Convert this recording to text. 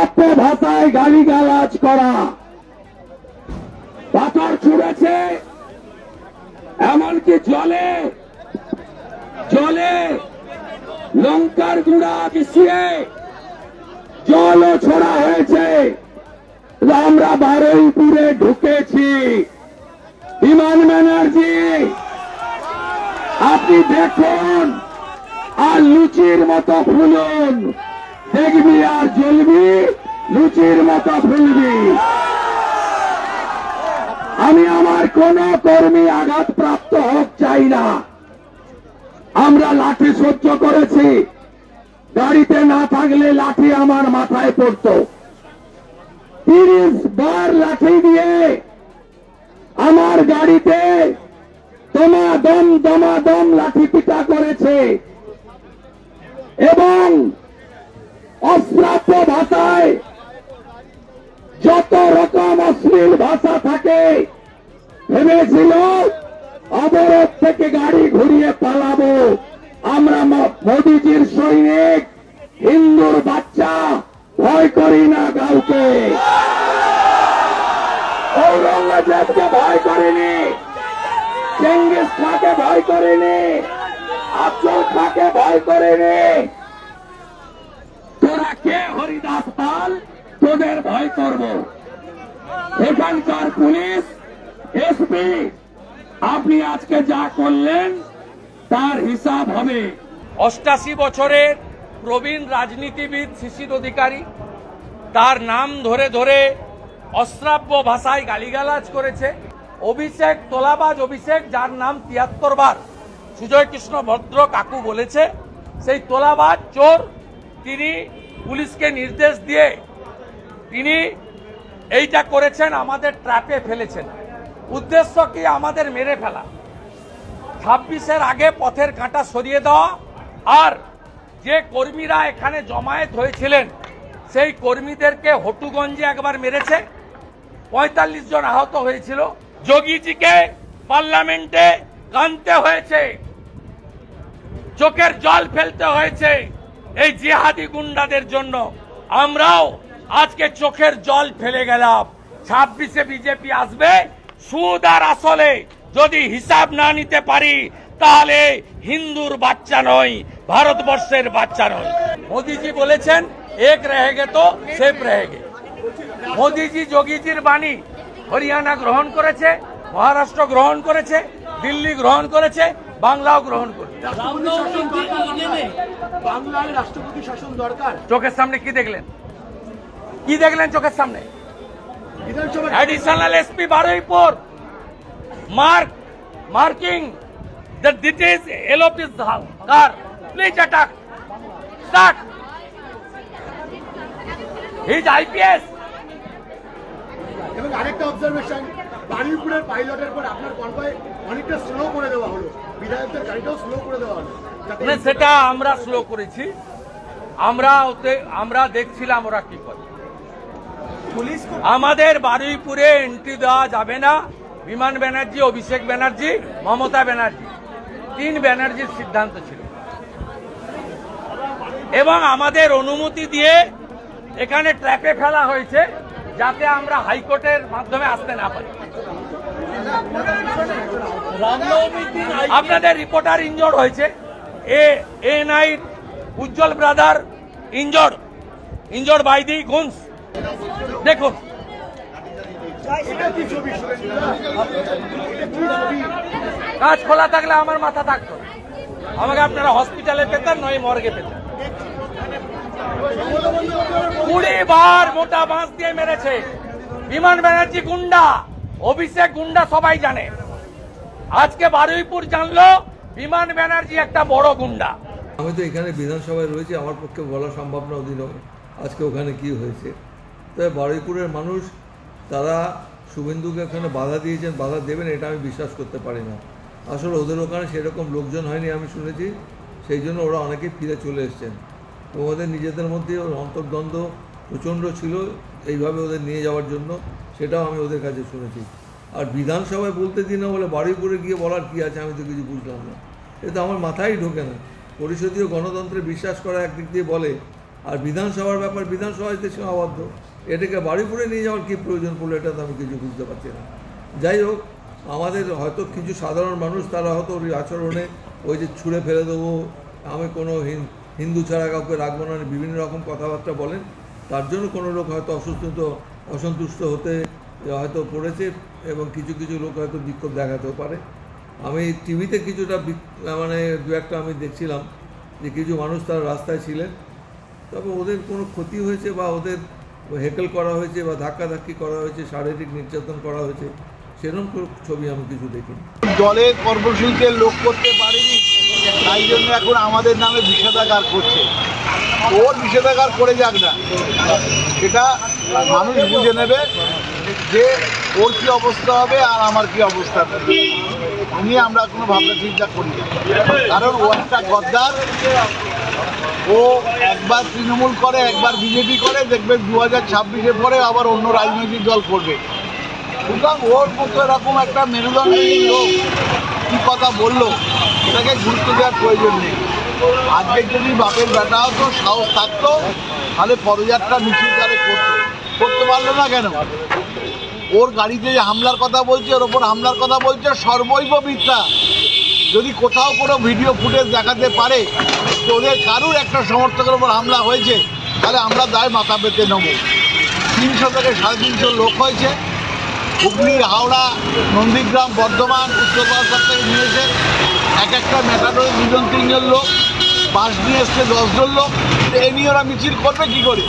অশ্রাব্য ভাষায় গালিগালাজ করা, পাথর ছুঁড়েছে, এমনকি জলে জলে লঙ্কার গুঁড়া মিশিয়ে জলও ছোড়া হয়েছে। আমরা বারুইপুরে ঢুকেছি। বিমান ব্যানার্জি, আপনি দেখুন আর লুচির মতো ফুলুন, দেখবি আর জ্বলবি, লুচির মতো ফুলবি। আমি আমার কোন কর্মী আঘাতপ্রাপ্ত হোক চাই না। আমরা লাঠি সহ্য করেছি, গাড়িতে না থাকলে লাঠি আমার মাথায় পড়ত। 30 বার লাঠি দিয়ে আমার গাড়িতে দমাদম লাঠি পিটা করেছে এবং অশ্রাব্য ভাষায় যত রকম অশ্লীল ভাষা থাকে ভেবেছিল অবরোধ থেকে গাড়ি ঘুরিয়ে পালাবো। আমরা মোদিজির সৈনিক, হিন্দুর বাচ্চা, ভয় করি না কাউকে। ঔরঙ্গজেবকে ভয় করিনি, চেঙ্গিস খাঁকে ভয় করিনি, আফজল খাঁকে ভয় করিনি। তোরা কে হরিদাস পাল, তোদের ভয় করব? এখানকার পুলিশ এসপি, আপনি আজকে যা করলেন তার হিসাব হবে। 88 বছরের প্রবীণ রাজনীতিবিদ শিশির অধিকারী তার নাম ধরে ধরে অশ্রাব্য ভাষায় গালিগালাজ করেছে। অভিষেক তোলাবাজ অভিষেক, যার নাম 73 বার সুজয় কৃষ্ণ ভদ্র কাকু বলেছে, সেই তোলাবাজ চোর, তিনি পুলিশকে নির্দেশ দিয়ে তিনি এইটা করেছেন, আমাদের ট্র্যাপে ফেলেছেন। উদ্দেশ্য কি? আমাদের মেরে ফেলা। 26-এর আগে পথের কাঁটা সরিয়ে দেওয়া, আর যে কর্মীরা এখানে জমায়েত হয়েছিলেন সেই কর্মীদেরকে হটুগঞ্জে একবার মেরেছে, 45 জন আহত হয়েছিল। যোগীজিকে পার্লামেন্টে কাঁদতে হয়েছে, চোখের জল ফেলতে হয়েছে এই জিহাদি গুন্ডাদের জন্য। আমরাও আজকে চোখের জল ফেলে গেলাম। 26-এ বিজেপি আসবে, সুদ আর আসলে যদি হিসাব না নিতে পারি তাহলে হিন্দুর বাচ্চা নয়, ভারতবর্ষের বাচ্চা নয়। মোদিজি বলেছেন এক রহেগে তো সেফ রহেগে। মোদিজি যোগীজির বাণী হরিয়ানা গ্রহণ করেছে, মহারাষ্ট্র গ্রহণ করেছে, দিল্লি গ্রহণ করেছে, বাংলাও গ্রহণ করেছে। বাংলায় রাষ্ট্রপতি শাসন দরকার। চোখের সামনে কি দেখলেন? কি দেখলেন চোখের সামনে? Additional SP Baruipur marking that this is LOP's car. Please attack. Start. He is IPS. এবং আরেকটা অবজারভেশন, বারুইপুরের পাইলটের পর আপনার কনভয় অনেকটা স্লো করে দেওয়া হলো, বিধায়কদের গাড়িটাও স্লো করে দেওয়া হলো। সেটা আমরা স্লো করেছি, আমরা দেখছিলাম ওরা কি করে। আমাদের বারুইপুরে এন্ট্রি দেওয়া যাবে না। বিমান ব্যানার্জি, অভিষেক ব্যানার্জি, মমতা ব্যানার্জি, 3 ব্যানার্জির সিদ্ধান্ত ছিল এবং আমাদের অনুমতি দিয়ে এখানে ট্র্যাপে ফেলা হয়েছে যাতে আমরা হাইকোর্টের মাধ্যমে আসতে না পারি। আপনাদের রিপোর্টার ইনজোর্ড হয়েছে, ANI Ujjwal brother injured by the guns. দেখুন, কাজ খোলা থাকলে আমার মাথা থাকতো, আমাকে আপনারা হসপিটালে পেতেন, নয় মর্গে পেতেন। 20 বার মোটা বাঁশ দিয়ে মেরেছে। বিমান ব্যানার্জি গুন্ডা, অভিষেক গুন্ডা, সবাই জানে। আজকে বারুইপুর জানলো বিমান ব্যানার্জি একটা বড় গুন্ডা। আমি তো এখানে বিধানসভায় রয়েছি, আমার পক্ষে বলা সম্ভব না ওদিন আজকে ওখানে কি হয়েছে। তবে বারুইপুরের মানুষ, তারা শুভেন্দুকে ওখানে বাধা দিয়েছেন, বাধা দেবেন এটা আমি বিশ্বাস করতে পারি না। আসলে ওদের ওখানে সেরকম লোকজন হয়নি আমি শুনেছি, সেই জন্য ওরা অনেকেই ফিরে চলে এসছেন। তো ওদের নিজেদের মধ্যে অন্তর্দ্বন্দ্ব প্রচণ্ড ছিল এইভাবে ওদের নিয়ে যাওয়ার জন্য, সেটাও আমি ওদের কাছে শুনেছি। আর বিধানসভায় বলতে দিন না বলে বারুইপুরে গিয়ে বলার কী আছে, আমি তো কিছু বুঝলাম না। এটা আমার মাথায় ঢোকে না। পরিষদীয় গণতন্ত্রে বিশ্বাস করা একদিক দিয়ে বলে, আর বিধানসভার ব্যাপার, বিধানসভাতে সীমাবদ্ধ, এটাকে বারুইপুরে নিয়ে যাওয়ার কী প্রয়োজন পড়লো এটা তো আমি কিছু বুঝতে পারছি না। যাই হোক, আমাদের হয়তো কিছু সাধারণ মানুষ তারা হয়তো ওই আচরণে ওই যে ছুঁড়ে ফেলে দেবো, আমি কোনো হিন্দু ছাড়া কাউকে রাখবো না, বিভিন্ন রকম কথাবার্তা বলেন, তার জন্য কোনো লোক হয়তো অসন্তুষ্ট হতে হয়তো পড়েছে এবং কিছু কিছু লোক হয়তো বিক্ষোভ দেখাতেও পারে। আমি টিভিতে কিছুটা মানে দু একটা আমি দেখছিলাম যে কিছু মানুষ তারা রাস্তায় ছিলেন, তবে ওদের কোনো ক্ষতি হয়েছে বা ওদের হেকেল করা হয়েছে বা ধাক্কাধাক্কি করা হয়েছে, শারীরিক নির্যাতন করা হয়েছে, সেরকম ছবি আমি কিছু দেখিনি। দলের কর্মসূচিতে লোক করতে পারেনি, তাই জন্য এখন আমাদের নামে বিষেধাগার করছে। ওর বিষেধাগার করে যাক না, সেটা মানুষ বুঝে নেবে যে ওর কী অবস্থা হবে আর আমার কী অবস্থা হবে। নিয়ে আমরা কোনো ভাবনা চিন্তা করি না, কারণ ও একটা গদ্দার। ও একবার তৃণমূল করে, একবার বিজেপি করে, দেখবে 2026-এ পরে আবার অন্য রাজনৈতিক দল করবে। সুতরাং ওর মতো এরকম একটা মেরুদণ্ডহীন লোক কী কথা বললো এটাকে গুরুত্ব দেওয়ার প্রয়োজন নেই। আজকে যদি বাপের বেটা হতো, সাহস থাকতো, তাহলে পদযাত্রা মিছিল তাহলে করতে পারলো না কেন? ওর গাড়িতে যে হামলার কথা বলছে, ওর ওপর হামলার কথা বলছে, সর্বৈব মিথ্যা। যদি কোথাও কোনো ভিডিও ফুটেজ দেখাতে পারে যে ওদের কারুর একটা সমর্থকের ওপর হামলা হয়েছে, তাহলে আমরা দায় মাথা পেতে নেব। 300 থেকে 350 লোক হয়েছে, হুগলি, হাওড়া, নন্দীগ্রাম, বর্ধমান, উত্তর কলকাতা থেকে নিয়েছে এক একটা মেটাডোরে 2-3 জন লোক, বাস নিয়ে এসছে 10 জন লোক। এ নিয়ে ওরা মিছিল করবে কী করে?